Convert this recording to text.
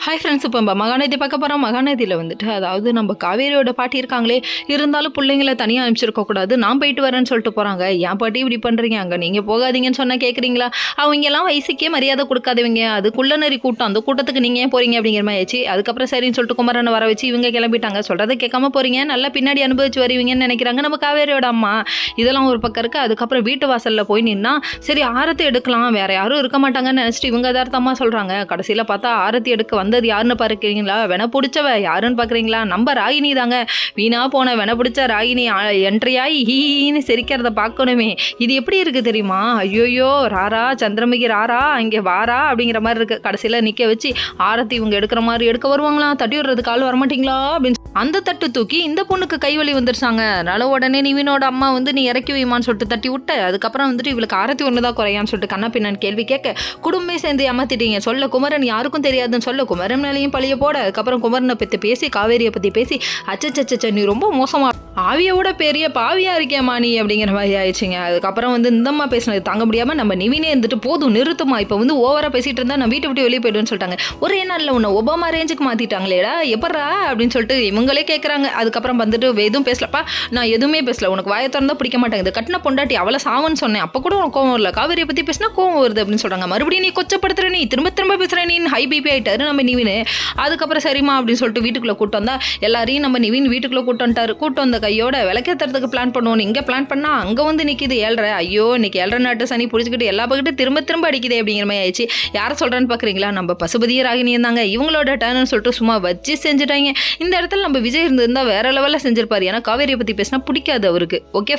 Hi friends, இப்போ நம்ம மகாநதி பார்க்க போகிறோம். மகாநதியில் வந்துட்டு அதாவது நம்ம காவேரியோட பாட்டி இருக்காங்களே, இருந்தாலும் பிள்ளைங்களை தனியாக அனுப்பிச்சிருக்கக்கூடாது, நான் போயிட்டு வரேன்னு சொல்லிட்டு போகிறாங்க. என் பாட்டி இப்படி பண்ணுறீங்க, அங்கே நீங்கள் போகாதீங்கன்னு சொன்னால் கேட்குறீங்களா? அவங்கெல்லாம் வயசுக்கே மரியாதை கொடுக்காதவங்க, அது குள்ளநரி கூட்டம், அந்த கூட்டத்துக்கு நீங்கள் ஏன் போகிறீங்க அப்படிங்கிற மாதிரி ஆச்சு. அதுக்கப்புறம் சரின்னு சொல்லிட்டு குமரனை வர வச்சு இவங்க கிளம்பிட்டாங்க. சொல்கிறத கேட்காம போகிறீங்க, நல்லா பின்னாடி அனுபவிச்சு வருவீங்கன்னு நினைக்கிறாங்க நம்ம காவேரியோட அம்மா. இதெல்லாம் ஒரு பக்கம் இருக்குது. அதுக்கப்புறம் வீட்டு வாசலில் போய் நின்னா சரி ஆரத்தி எடுக்கலாம், வேறு யாரும் இருக்க மாட்டாங்கன்னு நினச்சிட்டு இவங்க யதார்த்தமாக சொல்கிறாங்க. கடைசியில் பார்த்தா ஆரத்தி எடுக்க வந்தது யாருன்னு பார்க்குறீங்களா? வென பிடிச்சவ யாருன்னு பார்க்குறீங்களா? நம்ம ராகினி தாங்க. வீணா போன வென பிடிச்ச ராகினி என்ட்ரியாகி ஹீன்னு சிரிக்கிறத பார்க்கணுமே. இது எப்படி இருக்குது தெரியுமா? ஐயோயோ ராரா சந்திரமுகி ராரா இங்கே வாரா அப்படிங்கிற மாதிரி இருக்குது. கடைசியில் நிற்க வச்சு ஆரத்தி இவங்க எடுக்கிற மாதிரி எடுக்க வருவாங்களா? தட்டி விடுறதுக்கு ஆள் வரமாட்டிங்களா அப்படின்னு அந்த தட்டு தூக்கி இந்த பொண்ணுக்கு கைவலி வந்துருச்சாங்க. அதனால உடனே நிவினோட அம்மா வந்து நீ இறக்கி வைமான்னு சொல்லிட்டு தட்டி விட்ட. அதுக்கப்புறம் வந்துட்டு இவளுக்கு ஆரத்தி ஒன்று தான் குறையான்னு சொல்லிட்டு கண்ணா பின்னான்னு கேள்வி கேட்க குடும்பமே சேர்ந்து ஏமாத்திட்டீங்க. சொல்ல குமரன் யாருக்கும் தெரியாதுன்னு சொல்ல குமரன் மேலேயும் பழிய போட. அதுக்கப்புறம் குமரனை பற்றி பேசி காவேரியை பற்றி பேசி அச்சச்சச்ச நீ ரொம்ப மோசமா ஆவியோட பெரிய பாவியா இருக்கியம்மா நீ அப்படிங்கிற மாதிரி ஆயிடுச்சுங்க. அதுக்கப்புறம் வந்து இந்தம்மா பேசினது தாங்க முடியாமல் நம்ம நிவினே இருந்துட்டு போதும் நிறுத்துமா, இப்போ வந்து ஓவராக பேசிகிட்டு இருந்தால் நான் வீட்டை விட்டு வெளியே போய்டுவேன்னு சொல்லிட்டாங்க. ஒரே நாளில் உன்னை ஒபாமா ரேஞ்சுக்கு மாற்றிட்டாங்களேடா எப்பட்றா அப்படின்னு சொல்லிட்டு இவங்களே கேட்குறாங்க. அதுக்கப்புறம் வந்துட்டு எதுவும் பேசலப்பா, நான் எதுவுமே பேசல, உனக்கு வாயை திறந்தா பிடிக்க மாட்டேங்குது, கட்டின பொண்டாட்டி அவளை சாவன்னு சொன்னேன், அப்போ கூட உனக்கு கோவம் வரல, காவேரியை பற்றி பேசினா கோவம் வருது அப்படின்னு சொல்கிறாங்க. மறுபடியும் நீ கொச்சப்படுத்துற, நீ திரும்ப திரும்ப பேசுகிற, நீ ஹை பிபி ஆகிட்டாரு நம்ம நிவின். அதுக்கப்புறம் சரிம்மா அப்படின்னு சொல்லிட்டு வீட்டுக்குள்ளே கூட்டம் வந்தா எல்லாரையும் நம்ம நிவின் வீட்டுக்குள்ளே கூட்டம் வந்துட்டாரு. கூட்டம் வந்த கையோட விளக்கேற்றுறதுக்கு பிளான் பண்ணுவோம். இங்கே பிளான் பண்ணால் அங்கே வந்து நிற்கிது 7:30. ஐயோ இன்னைக்கு 7:30 நாட்டு சனி பிடிச்சிக்கிட்டு எல்லா பக்கத்து திரும்ப திரும்ப அடிக்குது அப்படிங்கிற மாதிரி ஆயிடுச்சு. யாரை சொல்கிறேன்னு பார்க்குறீங்களா? நம்ம பசுபதியை ராகினியும் தாங்க. இவங்களோட டர்ன்னு சொல்லிட்டு சும்மா வச்சு செஞ்சுட்டாங்க. இந்த இடத்துல நம்ம விஜய் இருந்திருந்தால் வேற லெவலில் செஞ்சிருப்பாரு. ஏன்னா காவேரியை பற்றி பேசினா பிடிக்காது அவருக்கு. ஓகே.